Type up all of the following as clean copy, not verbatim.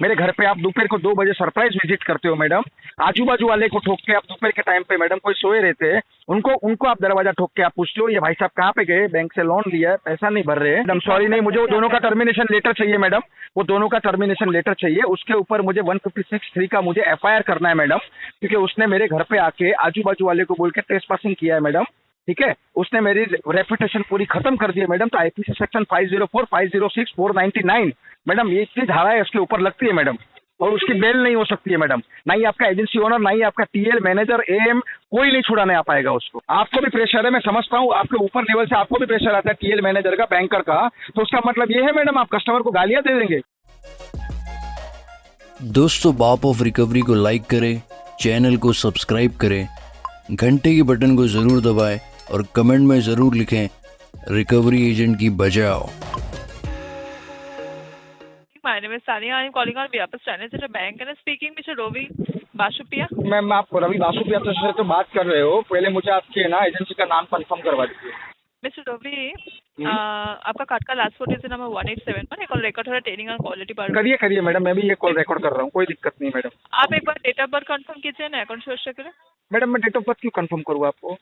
मेरे घर पे आप दोपहर को 2 बजे सरप्राइज विजिट करते हो मैडम। आजू बाजू वाले को ठोक के आप दोपहर के टाइम पे मैडम कोई सोए रहते हैं, उनको उनको आप दरवाजा ठोक के आप पूछते हो ये भाई साहब कहाँ पे गए, बैंक से लोन लिया है पैसा नहीं भर रहे हैं। मैडम सॉरी नहीं, मुझे वो दोनों का टर्मिनेशन लेटर चाहिए मैडम, वो दोनों का टर्मिनेशन लेटर चाहिए। उसके ऊपर मुझे 156(3) का मुझे FIR करना है मैडम, क्योंकि उसने मेरे घर पे आके आजू बाजू वाले को बोल के ट्रेसपासिंग किया है मैडम। ठीक है, उसने मेरी रेपुटेशन पूरी खत्म कर दी है मैडम। तो IPC सेक्शन 504, 506, 499 मैडम ये इतनी धाराएं उसके ऊपर लगती है मैडम, और उसकी बेल नहीं हो सकती है मैडम। ना ही आपका एजेंसी ओनर, ना ही आपका TL मैनेजर AM कोई नहीं छुड़ाने आ पाएगा उसको। आपको भी प्रेशर है, मैं समझता हूँ, आपके ऊपर लेवल से आपको भी प्रेशर आता है TL मैनेजर का, बैंकर का। तो उसका मतलब ये है मैडम आप कस्टमर को गालियां दे देंगे। दोस्तों, बाप ऑफ रिकवरी को लाइक करें, चैनल को सब्सक्राइब करें, घंटे के बटन को जरूर दबाएं और कमेंट में जरूर लिखें रिकवरी एजेंट की बजाओ। My name is Sania. I am calling on behalf of Standard Chartered Bank and speaking Mr. Rovi Basupia. Ma'am आप रवि बासुपिया से तो बात कर रहे हो, पहले मुझे आपके ना एजेंसी का नाम कंफर्म करवा दीजिए। Mr. Rovi, आपका कार्ड का last 4 digit number 1871 call record हो रहा है ट्रेनिंग और क्वालिटी पर। करिए मैडम, मैं भी ये कॉल रिकॉर्ड कर रहा हूँ, कोई दिक्कत नहीं मैडम। आप एक बार डेट ऑफ बर्थ कंफर्म कीजिए ना अकाउंट शो के लिए। मैडम मैं डेट ऑफ बर्थ क्यों कंफर्म करूँ आपको?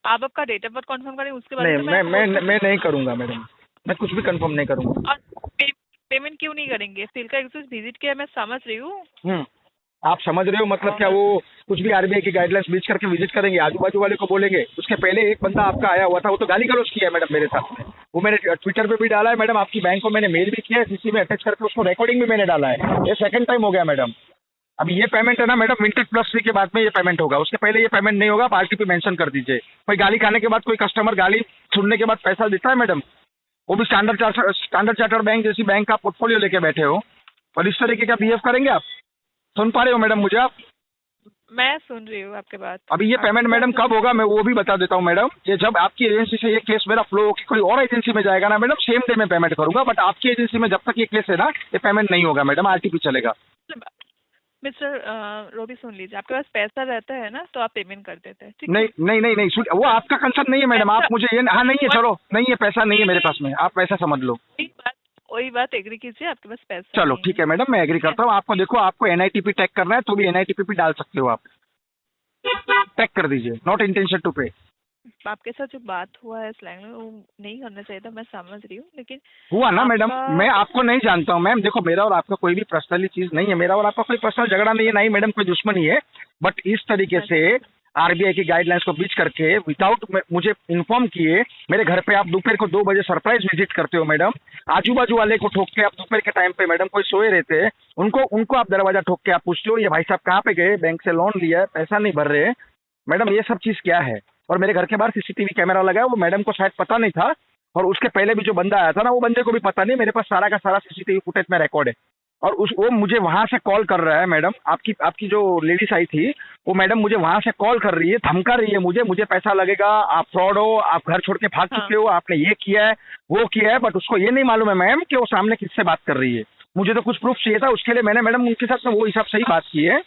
आप आपका डेट ऑफ बर्थ कंफर्म करें उसके बाद नहीं मैं नहीं करूँगा मैडम, मैं कुछ भी कंफर्म नहीं करूँगा। और पेमेंट क्यों नहीं करेंगे? स्टील का एक्सेस विजिट किया, मैं समझ रही हूँ। आप समझ रहे हो मतलब क्या? वो कुछ भी RBI की गाइडलाइंस बीच करके विजिट करेंगे, आजू बाजू वाले को बोलेंगे। उसके पहले एक बंदा आपका आया हुआ था, वो तो गाली गलौज किया है मैडम मेरे साथ में, वो मैंने ट्विटर पे भी डाला है मैडम, आपकी बैंक को मैंने मेल भी किया है, CC में अटैच करके उसको रिकॉर्डिंग भी मैंने डाला है। ये सेकंड टाइम हो गया मैडम। अब ये पेमेंट है ना मैडम, Vintage+3 के बाद में ये पेमेंट होगा, उसके पहले ये पेमेंट नहीं होगा। आप RTP मेंशन कर दीजिए। कोई गाली खाने के बाद कोई कस्टमर गाली सुनने के बाद पैसा देता है मैडम? वो भी स्टैंडर्ड चार्टर्ड बैंक जैसी बैंक का पोर्टफोलियो लेके बैठे हो, और इस तरीके का बिहेव करेंगे आप? सुन पा रहे हो मैडम मुझे आप? मैं सुन रही हूँ आपके बात। अभी ये पेमेंट मैडम कब होगा मैं वो भी बता देता हूँ मैडम। ये जब आपकी एजेंसी से ये केस मेरा फ्लो होकर कोई और एजेंसी में जाएगा ना मैडम, सेम डे में पेमेंट करूंगा। बट आपकी एजेंसी में जब तक ये केस है ना, ये पेमेंट नहीं होगा मैडम, RTP चलेगा। मिस्टर रोबी सुन लीजिए, आपके पास पैसा रहता है ना तो आप पेमेंट कर देते हैं। नहीं सुन, वो आपका कंसर्न नहीं है मैडम। आप मुझे ये हाँ नहीं है, चलो नहीं है, पैसा नहीं है मेरे पास में, आप पैसा समझ लो। वही बात एग्री कीजिए, आपके पास पैसा चलो ठीक है मैडम, मैं एग्री करता हूँ। आपको देखो, आपको NITP टैग करना है तो भी NITP डाल सकते हो आप, टैग कर दीजिए, नॉट इंटेंशन टू पे। आपके साथ जो बात हुआ है स्लैंग में, वो नहीं करना चाहिए था, मैं समझ रही हूँ, लेकिन हुआ ना मैडम। मैं आपको नहीं जानता हूँ मैम, देखो मेरा और आपका कोई भी पर्सनली चीज नहीं है, मेरा और आपका कोई पर्सनल झगड़ा नहीं है, ना ही मैडम कोई दुश्मनी है। बट इस तरीके से RBI की गाइडलाइंस को बीच करके विदाउट मुझे इन्फॉर्म किए मेरे घर पे आप दोपहर को 2 बजे सरप्राइज विजिट करते हो मैडम। आजू बाजू वाले को ठोक के आप दोपहर के टाइम पे मैडम कोई सोए रहते हैं, उनको आप दरवाजा ठोक के आप पूछते हो ये भाई साहब कहाँ पे गए, बैंक से लोन लिया है पैसा नहीं भर रहे। मैडम ये सब चीज क्या है? और मेरे घर के बाहर CCTV कैमरा लगा है, वो मैडम को शायद पता नहीं था, और उसके पहले भी जो बंदा आया था ना, वो बंदे को भी पता नहीं। मेरे पास सारा का सारा CCTV फुटेज में रिकॉर्ड है। और वो मुझे वहां से कॉल कर रहा है मैडम, आपकी जो लेडीज आई थी वो मैडम मुझे वहां से कॉल कर रही है, धमका रही है मुझे पैसा लगेगा, आप फ्रॉड हो, आप घर छोड़ के भाग चुके हो, आपने ये किया है वो किया है। बट उसको ये नहीं मालूम है मैम कि वो सामने किससे बात कर रही है। मुझे तो कुछ प्रूफ चाहिए था, उसके लिए मैंने मैडम उनके साथ वो हिसाब से ही बात की है।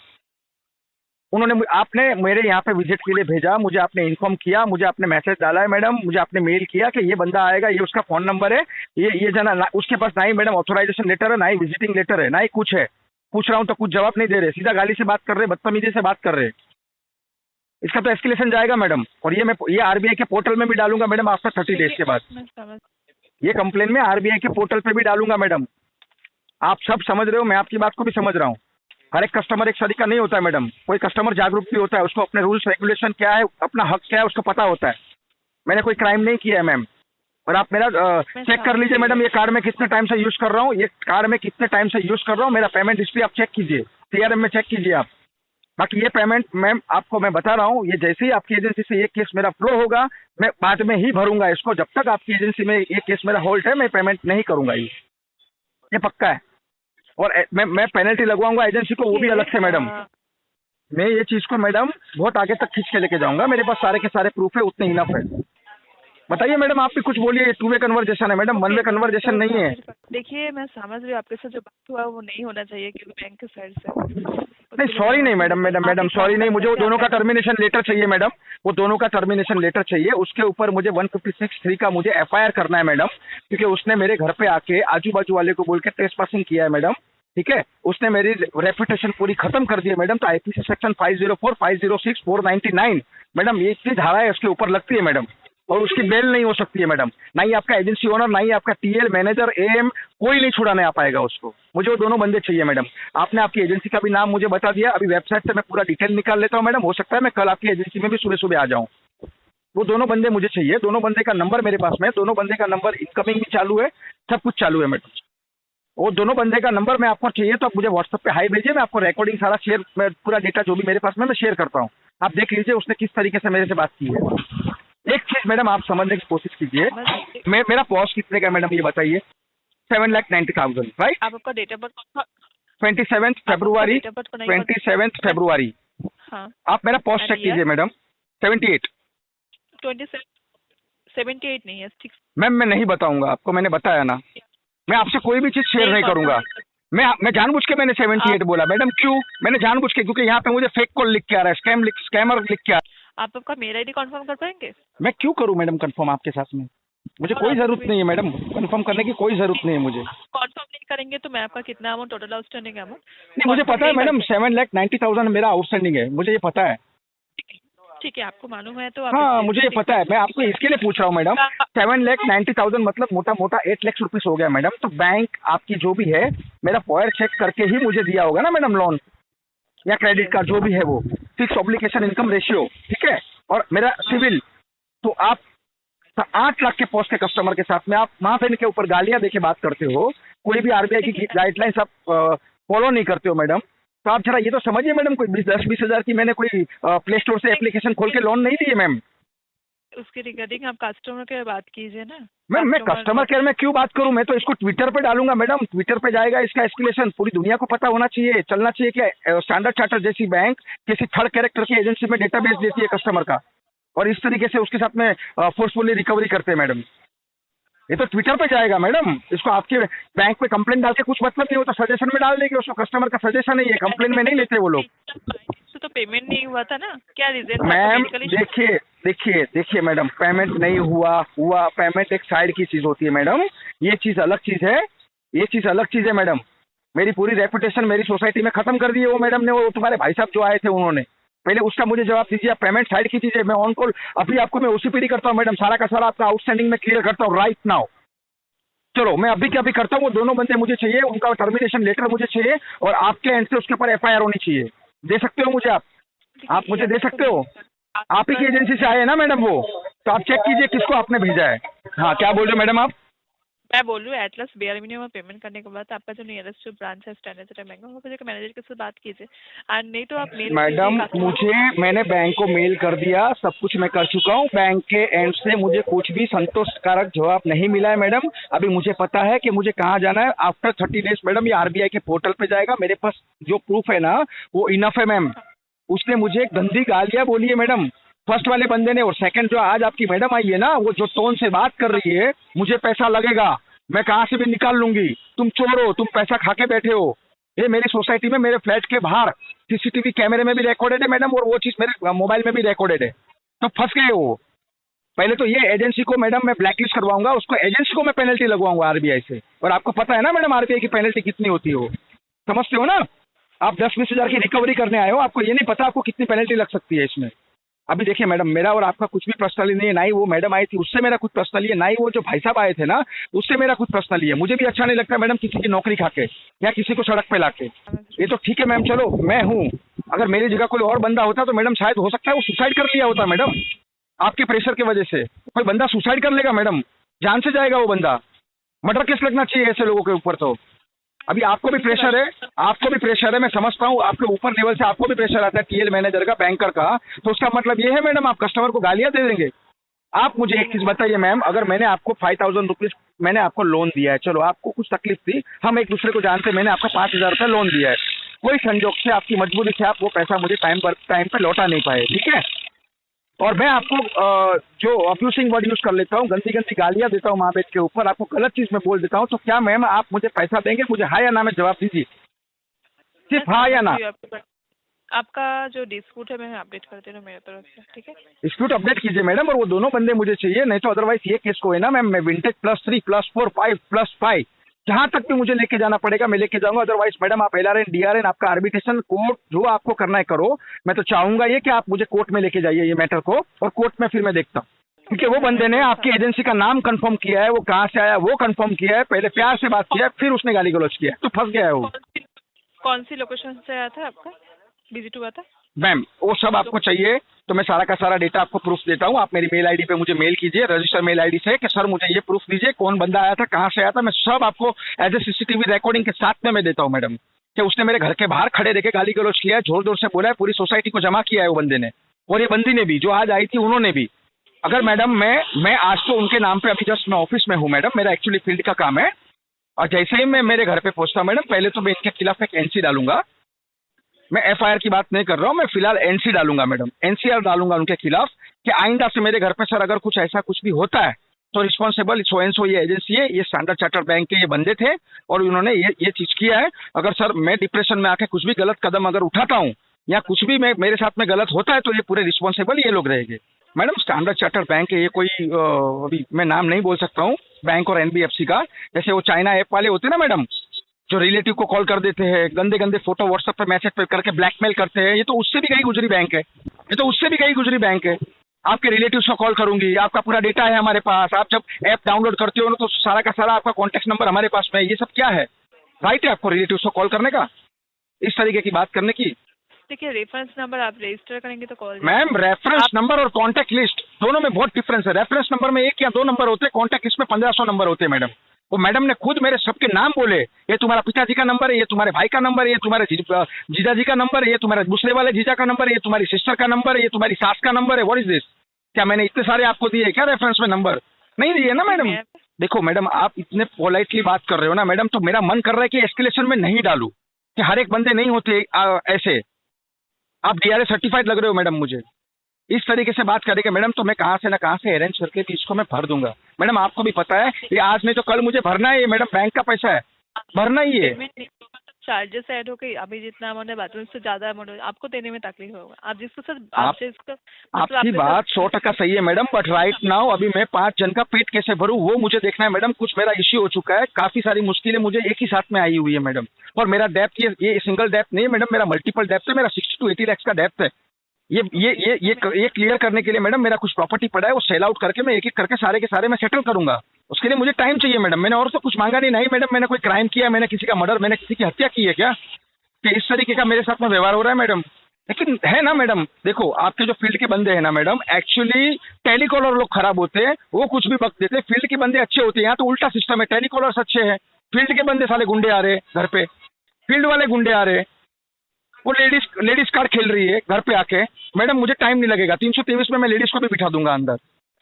आपने मेरे यहाँ पे विजिट के लिए भेजा, मुझे आपने इन्फॉर्म किया, मुझे आपने मैसेज डाला है मैडम, मुझे आपने मेल किया कि ये बंदा आएगा, ये उसका फोन नंबर है, ये जना उसके पास ना ही मैडम ऑथोराइजेशन लेटर है, ना ही विजिटिंग लेटर है, ना ही कुछ है। पूछ रहा हूँ तो कुछ जवाब नहीं दे रहे, सीधा गाली से बात कर रहे, बदतमीजी से बात कर रहे। इसका तो एस्केलेशन जाएगा मैडम, और ये RBI के पोर्टल में भी डालूंगा मैडम आफ्टर 30 डेज के बाद। ये कंप्लेन में RBI के पोर्टल पे भी डालूंगा मैडम। आप सब समझ रहे हो, मैं आपकी बात को भी समझ रहा हूँ। हर एक कस्टमर एक तरीका नहीं होता है मैडम, कोई कस्टमर जागरूक भी होता है, उसको अपने रूल्स रेगुलेशन क्या है, अपना हक क्या है उसको पता होता है। मैंने कोई क्राइम नहीं किया है मैम। और आप मेरा चेक कर लीजिए मैडम, ये कार्ड में कितने टाइम से यूज कर रहा हूँ, मेरा पेमेंट हिस्ट्री आप चेक कीजिए, CRM में चेक कीजिए आप। बाकी ये पेमेंट मैम आपको मैं बता रहा हूँ, ये जैसे ही आपकी एजेंसी से ये केस मेरा फ्लो होगा, मैं बाद में ही भरूंगा इसको। जब तक आपकी एजेंसी में ये केस मेरा होल्ड है, मैं पेमेंट नहीं करूंगा, ये पक्का है। और मैं पेनल्टी लगवाऊंगा एजेंसी को, वो भी अलग से मैडम। मैं ये चीज को मैडम बहुत आगे तक खींच के लेके जाऊंगा, मेरे पास सारे के सारे प्रूफ है, उतने इनफ है। बताइए मैडम, आप भी कुछ बोलिए। 2 वे कन्वर्जेशन है मैडम, 1 वे कन्वर्जेशन नहीं है। देखिए मैं समझ रही हूँ, आपके साथ जो बात हुआ वो नहीं होना चाहिए क्योंकि बैंक के साइड से। नहीं सॉरी नहीं मैडम सॉरी नहीं, मुझे वो दोनों का टर्मिनेशन लेटर चाहिए मैडम, वो दोनों का टर्मिनेशन लेटर चाहिए। उसके ऊपर मुझे 156(3) का मुझे FIR करना है मैडम, क्योंकि उसने मेरे घर पे आके आजू बाजू वाले को बोल के ट्रेसपासिंग किया है मैडम। ठीक है, उसने मेरी रेपुटेशन पूरी खत्म कर दी है मैडम। तो आईपीसी सेक्शन 504, 506, 499 मैडम, ये इतनी धाराएं उसके ऊपर लगती है मैडम, और उसकी बेल नहीं हो सकती है मैडम। ना ही आपका एजेंसी ओनर, ना ही आपका टीएल, मैनेजर, एएम, कोई नहीं छुड़ाने आ पाएगा उसको। मुझे वो दोनों बंदे चाहिए मैडम। आपने आपकी एजेंसी का भी नाम मुझे बता दिया, अभी वेबसाइट से मैं पूरा डिटेल निकाल लेता हूँ मैडम। हो सकता है मैं कल आपकी एजेंसी में भी सुबह सुबह आ जाऊँ। वो दोनों बंदे मुझे चाहिए, दोनों बंदे का नंबर मेरे पास में है, दोनों बंदे का नंबर इनकमिंग भी चालू है, सब कुछ चालू है मैडम। वो दोनों बंदे का नंबर मैं आपको चाहिए तो आप मुझे व्हाट्सएप पे हाई भेजिए, मैं आपको रिकॉर्डिंग सारा शेयर, मैं पूरा डेटा जो भी मेरे पास में मैं शेयर करता हूँ। आप देख लीजिए उसने किस तरीके से मेरे से बात की है। एक चीज मैडम आप समझने की कोशिश कीजिए, मेरा पॉज कितने का मैडम ये बताइए? 7,90,000 राइट। आपका डेट ऑफ बर्थ 27 फरवरी, 27 फरवरी। हाँ, आप मेरा पॉज चेक कीजिए मैडम। 78 78 नहीं है, 6। मैम मैं नहीं बताऊंगा आपको, मैंने बताया ना, मैं आपसे कोई भी चीज शेयर नहीं करूंगा। मैं जानबूझ के मैंने 78 बोला मैडम। क्यों? मैंने जानबूझ के, क्योंकि यहाँ पे मुझे फेक कॉल लिख के आ रहा है, स्कैमर लिख के आ रहा है। आप आपका मेल आईडी कंफर्म कर पाएंगे? मैं क्यों करूं मैडम कंफर्म आपके साथ में? मुझे कोई जरूरत नहीं है मैडम, कंफर्म करने की कोई जरूरत नहीं है मुझे। कंफर्म नहीं करेंगे तो मैं आपका कितना अमाउंट टोटल आउटस्टैंडिंग है? नहीं, मुझे पता है मैडम 7,90,000 मेरा आउटस्टैंडिंग है, मुझे ये पता है। ठीक है, आपको मालूम है तो आप हाँ, मुझे ये पता है। मैं आपको इसके लिए पूछ रहा हूँ मैडम, 7,90,000 मतलब मोटा मोटा 8 लाख रुपीस हो गया मैडम। तो बैंक आपकी जो भी है, मेरा पॉयर चेक करके ही मुझे दिया होगा ना मैडम लोन, या क्रेडिट कार्ड जो भी है वो, फिक्स ऑब्लिगेशन इनकम रेशियो, ठीक है, और मेरा सिविल। तो आप 8 लाख के पोस्ट के कस्टमर के साथ में आप महाफिन के ऊपर गालियां देके बात करते हो, कोई भी आरबीआई की गाइडलाइंस आप फॉलो नहीं करते हो मैडम। तो आप जरा ये तो समझिए मैडम, कोई 10-20 हजार की मैंने कोई प्ले स्टोर से एप्लीकेशन खोल के लोन नहीं दी है मैम। उसके रिगार्डिंग आप कस्टमर केयर बात कीजिए ना। मैम मैं कस्टमर केयर में क्यों बात करूं? मैं तो इसको ट्विटर पे डालूंगा मैडम, ट्विटर पे जाएगा इसका एस्केलेशन, पूरी दुनिया को पता होना चाहिए, चलना चाहिए कि स्टैंडर्ड चार्टर्ड जैसी बैंक किसी थर्ड कैरेक्टर की एजेंसी में डेटाबेस देती है कस्टमर का, और इस तरीके से उसके साथ में फोर्सफुली रिकवरी करते हैं मैडम। ये तो ट्विटर पे जाएगा मैडम, इसको आपके बैंक पे कंप्लेंट डाल के कुछ मतलब नहीं होता, सजेशन में डाल देंगे उसको, कस्टमर का सजेशन है ये, कंप्लेंट में नहीं लेते वो लोग। तो पेमेंट नहीं हुआ था ना, क्या रीजन? मैम देखिए मैडम, पेमेंट नहीं हुआ पेमेंट एक साइड की चीज होती है मैडम, ये चीज अलग चीज है, ये चीज अलग चीज है मैडम। मेरी पूरी रेपुटेशन मेरी सोसाइटी में खत्म कर दी है वो मैडम ने, वो तुम्हारे भाई साहब जो आए थे उन्होंने। पहले उसका मुझे जवाब दीजिए, आप पेमेंट साइड की चीज है, मैं ऑन कॉल अभी आपको मैं ओसीपीडी करता हूँ मैडम, सारा का सारा आपका आउटस्टैंडिंग में क्लियर करता हूँ राइट नाउ। चलो मैं अभी के अभी करता हूँ, वो दोनों बंदे मुझे चाहिए, उनका टर्मिनेशन लेटर मुझे चाहिए, और आपके एंड से उसके ऊपर एफआईआर होनी चाहिए। दे सकते हो मुझे आप मुझे दे सकते हो? आप ही की एजेंसी से आए हैं ना मैडम वो, तो आप चेक कीजिए किसको आपने भेजा है। हाँ, क्या बोल रहे हो मैडम आप? मैं बोल रही हूँ एटलस BRMinium में पेमेंट करने के बाद आपका जो नियरेस्ट जो ब्रांच है स्टैंडर्ड बैंक, वहाँ पर मैनेजर के साथ बात कीजिए, एंड नहीं तो आप मेल। मैडम मैंने बैंक को मेल कर दिया, सब कुछ मैं कर चुका हूँ, बैंक के एंड से मुझे कुछ भी संतोषकारक जवाब नहीं मिला है मैडम। अभी मुझे पता है कि मुझे कहाँ जाना है। आफ्टर 30 डेज मैडम ये आरबीआई के पोर्टल पे जाएगा, मेरे पास जो प्रूफ है ना वो इनफ है मैम। उसने मुझे गंदी गालियाँ बोली है मैडम, फर्स्ट वाले बंदे ने, और सेकंड जो आज आपकी मैडम आई है ना, वो जो टोन से बात कर रही है, मुझे पैसा लगेगा, मैं कहाँ से भी निकाल लूंगी, तुम चोर हो, तुम पैसा खा के बैठे हो। ये मेरी सोसाइटी में मेरे फ्लैट के बाहर सीसीटीवी कैमरे में भी रिकॉर्डेड है मैडम, और वो चीज मेरे मोबाइल में भी रिकॉर्डेड है। तो फंस गए हो। पहले तो ये एजेंसी को मैडम मैं ब्लैकलिस्ट करवाऊंगा, उसको एजेंसी को मैं पेनल्टी लगवाऊंगा आरबीआई से, और आपको पता है ना मैडम आरबीआई की पेनल्टी कितनी होती हो, समझते हो ना? आप 10-20 हजार की रिकवरी करने आए हो, आपको ये नहीं पता आपको कितनी पेनल्टी लग सकती है इसमें। अभी देखिए मैडम, मेरा और आपका कुछ भी पर्सनली नहीं है, ना ही वो मैडम आई थी उससे मेरा कुछ पर्सनली है, ना ही वो जो भाई साहब आए थे ना उससे मेरा कुछ पर्सनली है। मुझे भी अच्छा नहीं लगता मैडम किसी की नौकरी खा के या किसी को सड़क पे लाके। ये तो ठीक है मैम, चलो मैं हूँ, अगर मेरी जगह कोई और बंदा होता तो मैडम शायद हो सकता है वो सुसाइड कर लिया होता मैडम, आपके प्रेशर की वजह से। कोई बंदा सुसाइड कर लेगा मैडम, जान से जाएगा वो बंदा, मर्डर केस लगना चाहिए ऐसे लोगों के ऊपर। तो अभी आपको भी प्रेशर है, आपको भी प्रेशर है, मैं समझता हूँ, आपके ऊपर लेवल से आपको भी प्रेशर आता है, टीएल मैनेजर का, बैंकर का। तो उसका मतलब ये है मैडम आप कस्टमर को गालियां दे देंगे? आप मुझे एक चीज बताइए मैम, अगर मैंने आपको 5,000 रुपीज मैंने आपको लोन दिया है, चलो आपको कुछ तकलीफ थी, हम एक दूसरे को जानते, मैंने आपको 5,000 रुपये लोन दिया है, कोई संजोग से आपकी मजबूरी से आप वो पैसा मुझे टाइम पे लौटा नहीं पाए, ठीक है, और मैं आपको जो अब्यूसिंग वर्ड यूज कर लेता हूँ, गंदी गंदी गालियां देता हूँ माँ बेट के ऊपर, आपको गलत चीज में बोल देता हूँ, तो क्या मैम आप मुझे पैसा देंगे? मुझे हाँ या ना में जवाब दीजिए, सिर्फ हाँ या ना। आपका जो डिस्प्यूट है मैं अपडेट कर दे रहा हूँ मेरे तरफ से, ठीक है? डिस्प्यूट अपडेट कीजिए मैडम, और वो दोनों बंदे मुझे चाहिए, नहीं तो अदरवाइज ये केस को है ना मैम, मैं विंटेज +3 +4 5 +5 जहां तक भी मुझे लेके जाना पड़ेगा मैं लेके जाऊंगा। अदरवाइज मैडम आप LRN DRN आपका आर्बिट्रेशन कोर्ट जो आपको करना है करो। मैं तो चाहूंगा ये कि आप मुझे कोर्ट में लेके जाइए ये मैटर को, और कोर्ट में फिर मैं देखता हूँ। क्योंकि वो बंदे ने आपकी एजेंसी का नाम कंफर्म किया है, वो कहाँ से आया वो कंफर्म किया है, पहले प्यार से बात किया है, फिर उसने गाली गलौज किया है, तो फंस गया है वो। कौन सी लोकेशन से आया था आपका, विजिट हुआ था? मैम वो सब आपको चाहिए तो मैं सारा का सारा डेटा आपको प्रूफ देता हूँ। आप मेरी मेल आईडी पे मुझे मेल कीजिए, रजिस्टर मेल आईडी से, कि सर मुझे ये प्रूफ दीजिए कौन बंदा आया था, कहाँ से आया था। मैं सब आपको एज ए CCTV रिकॉर्डिंग के साथ में मैं देता हूँ मैडम, कि उसने मेरे घर के बाहर खड़े रह के गाली गलौज किया है, जोर जोर से बोला है, पूरी सोसाइटी को जमा किया है वो बंदे ने, और ये बंदी ने भी जो आज आई थी उन्होंने भी। अगर मैडम मैं आज तो उनके नाम पे अभी जस्ट मैं ऑफिस में हूँ मैडम, मेरा एक्चुअली फील्ड का काम है, और जैसे ही मैं मेरे घर पे पहुंचता मैडम पहले तो मैं इनके खिलाफ एक NC डालूंगा। मैं FIR की बात नहीं कर रहा हूँ, मैं फिलहाल NC डालूंगा मैडम, NCR डालूंगा उनके खिलाफ, कि आइंदा से मेरे घर पे सर अगर कुछ ऐसा कुछ भी होता है तो रिस्पॉन्सिबल सो एंड सो ये एजेंसी है, ये स्टैंडर्ड चार्टर्ड बैंक के ये बंदे थे और उन्होंने ये चीज किया है। अगर सर मैं डिप्रेशन में आके कुछ भी गलत कदम अगर उठाता हूँ या कुछ भी मेरे साथ में गलत होता है तो ये पूरे रिस्पॉन्सिबल ये लोग रहेंगे मैडम। स्टैंडर्ड चार्टर्ड बैंक है ये, कोई अभी मैं नाम नहीं बोल सकता हूँ बैंक और NBFC का। जैसे वो चाइना ऐप वाले होते हैं ना मैडम, जो रिलेटिव को कॉल कर देते हैं, गंदे गंदे फोटो व्हाट्सएप पे मैसेज पे करके ब्लैकमेल करते हैं, ये तो उससे भी कहीं गुजरी बैंक है, ये तो उससे भी कहीं गुजरी बैंक है। आपके रिलेटिव्स को कॉल करूंगी, आपका पूरा डेटा है हमारे पास, आप जब ऐप डाउनलोड करते हो ना तो सारा का सारा आपका कॉन्टैक्ट नंबर हमारे पास में है। ये सब क्या है? राइट है आपको रिलेटिव्स को कॉल करने का, इस तरीके की बात करने की? देखिए रेफरेंस नंबर आप रजिस्टर करेंगे तो कॉल। मैम रेफरेंस नंबर और कॉन्टैक्ट लिस्ट दोनों में बहुत डिफरेंस है। रेफरेंस नंबर में 1 या 2 नंबर होते हैं, कॉन्टैक्ट लिस्ट में 1500 नंबर होते हैं मैडम। वो मैडम ने खुद मेरे सबके नाम बोले, ये तुम्हारा पिताजी का नंबर है, ये तुम्हारे भाई का नंबर है, ये तुम्हारे जीजा जी का नंबर है, ये तुम्हारे दूसरे वाले जीजा का नंबर है, ये तुम्हारी सिस्टर का नंबर है, ये तुम्हारी सास का नंबर है। What is this? क्या मैंने इतने सारे आपको दिए क्या रेफरेंस में नंबर? नहीं दिए ना मैडम। देखो मैडम आप इतने पोलाइटली बात कर रहे हो ना मैडम, तो मेरा मन कर रहा है कि एस्केलेशन में नहीं डालूं, कि हर एक बंदे नहीं होते ऐसे। आप DRA सर्टिफाइड लग रहे हो मैडम मुझे, इस तरीके से बात करेंगे मैडम तो मैं कहाँ से ना कहाँ से अरेंज करके भी इसको मैं भर दूंगा। मैडम आपको भी पता है ये आज नहीं तो कल मुझे भरना है, ये मैडम बैंक का पैसा है, भरना ही है। चार्जेस ऐड हो गई, अभी जितना अमाउंट है बात उससे ज्यादा अमाउंट आपको देने में तकलीफ होगा। आप जिसको सर आपकी बात 100% सही है मैडम, बट राइट नाउ अभी मैं 5 जन का पेट कैसे भरूं वो मुझे देखना है मैडम। कुछ मेरा इश्यू हो चुका है, काफी सारी मुश्किलें मुझे एक ही साथ में आई हुई है मैडम, और मेरा डेप्थ ये सिंगल डेप्थ नहीं है मैडम, मेरा मल्टीपल डेप्थ है, मेरा 60 to 80 लाख का डेप्थ है। ये क्लियर करने के लिए मैडम मेरा कुछ प्रॉपर्टी पड़ा है, वो सेल आउट करके मैं एक एक करके सारे के सारे मैं सेटल करूंगा। उसके लिए मुझे टाइम चाहिए मैडम, मैंने और तो कुछ मांगा नहीं मैडम, मैंने कोई क्राइम किया, मैंने किसी का मर्डर, मैंने किसी की हत्या की है क्या कि इस तरीके का मेरे साथ में व्यवहार हो रहा है मैडम? लेकिन है ना मैडम, देखो आपके जो फील्ड के बंदे हैं ना मैडम, एक्चुअली टेलीकॉलर लोग खराब होते हैं, वो कुछ भी बक देते हैं, फील्ड के बंदे अच्छे होते हैं। यहाँ तो उल्टा सिस्टम है, टेलीकॉलर्स अच्छे हैं, फील्ड के बंदे साले गुंडे आ रहे घर पे, फील्ड वाले गुंडे आ रहे, वो लेडीज कार्ड खेल रही है घर पे आके। मैडम मुझे टाइम नहीं लगेगा, 323 में मैं लेडीज को भी बिठा दूंगा अंदर,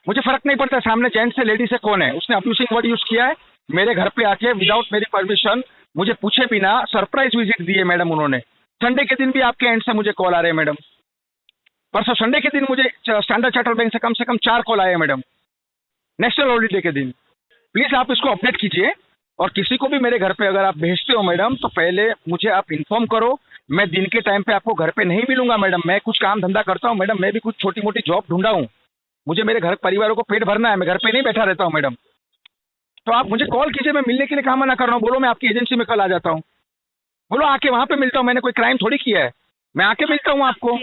मुझे फर्क नहीं पड़ता सामने जेंट्स है लेडीज है कौन है। उसने अब्यूसिंग वर्ड यूज किया है मेरे घर पे आके विदाउट मेरी परमिशन, मुझे पूछे बिना सरप्राइज विजिट दिए मैडम उन्होंने। संडे के दिन भी आपके एंड से मुझे कॉल आ रहे हैं मैडम, परसों संडे के दिन मुझे स्टैंडर्ड चार्टर्ड बैंक से कम 4 कॉल आए मैडम, नेशनल हॉलीडे के दिन। प्लीज आप इसको अपडेट कीजिए, और किसी को भी मेरे घर पे अगर आप भेजते हो मैडम तो पहले मुझे आप इन्फॉर्म करो। मैं दिन के टाइम पे आपको घर पे नहीं मिलूंगा मैडम, मैं कुछ काम धंधा करता हूँ मैडम, मैं भी कुछ छोटी मोटी जॉब ढूंढा हूँ, मुझे मेरे घर परिवारों को पेट भरना है, मैं घर पे नहीं बैठा रहता हूँ मैडम। तो आप मुझे कॉल कीजिए, मैं मिलने के लिए कहाँ मना कर रहा हूँ, बोलो मैं आपकी एजेंसी में कल आ जाता हूँ, बोलो आके वहाँ पे मिलता हूँ, मैंने कोई क्राइम थोड़ी किया है, मैं आके मिलता हूँ आपको।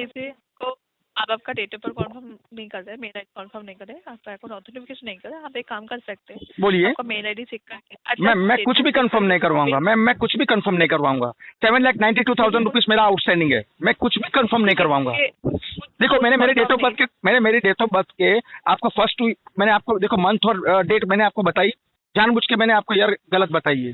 आप आपका डेट पर कॉन्फर्म नहीं कर रहे, मेरा कॉन्फर्म नहीं कर रहे, आपका अकाउंट ऑथेंटिफिकेशन नहीं कर रहे, आप एक काम कर सकते हैं, बोलिए। आपका मेल आईडी चेक करके मैं कुछ भी कंफर्म नहीं करवाऊंगा मैम, मैं कुछ भी कंफर्म नहीं करवाऊंगा। 7,92,000 रुपीज मेरा आउटस्टैंडिंग है, मैं कुछ भी कंफर्म नहीं करवाऊंगा। देखो मैंने मेरे डेट ऑफ बर्थ के आपको फर्स्ट मैंने आपको देखो मंथ और डेट मैंने आपको बताई, जानबूझ के मैंने आपको यार गलत बताई है।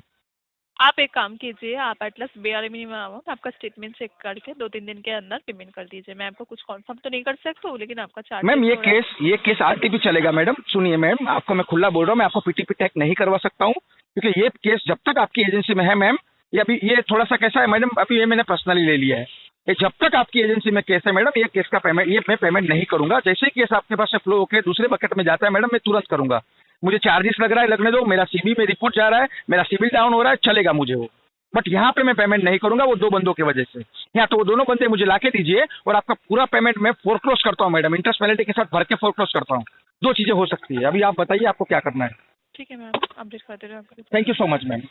आप एक काम कीजिए, आप एटलस बेयर मिनिमम अमाउंट आपका स्टेटमेंट चेक करके 2-3 दिन के अंदर पेमेंट कर दीजिए। मैं आपको कुछ कंफर्म तो नहीं कर सकता हूँ, लेकिन आपका चार्ज मैम ये केस RTP चलेगा मैडम। सुनिए मैम, आपको मैं खुला बोल रहा हूँ, मैं आपको PTP टैग नहीं करवा सकता हूँ, क्योंकि ये केस जब तक आपकी एजेंसी में है मैम, ये अभी ये थोड़ा सा कैसा है मैडम, अभी ये मैंने पर्सनली ले लिया है, ये जब तक आपकी एजेंसी में केस है मैडम, ये केस का पेमेंट ये मैं पेमेंट नहीं करूंगा। जैसे ही केस आपके पास से फ्लो होकर दूसरे बकेट में जाता है मैडम, मैं तुरंत करूंगा। मुझे चार्जेस लग रहा है, लगने दो, मेरा CB में रिपोर्ट जा रहा है, मेरा सिविल डाउन हो रहा है, चलेगा मुझे वो, बट यहाँ पे मैं पेमेंट नहीं करूंगा वो 2 बंदों की वजह से। यहाँ तो वो दोनों बंदे मुझे लाके दीजिए और आपका पूरा पेमेंट मैं फोरक्लोज करता हूँ मैडम, इंटरेस्ट पेनल्टी के साथ भर के फोरक्लोज करता हूँ। 2 चीजें हो सकती है, अभी आप बताइए आपको क्या करना है। ठीक है मैम, अपडेट करते रहो। Thank you so much ma'am.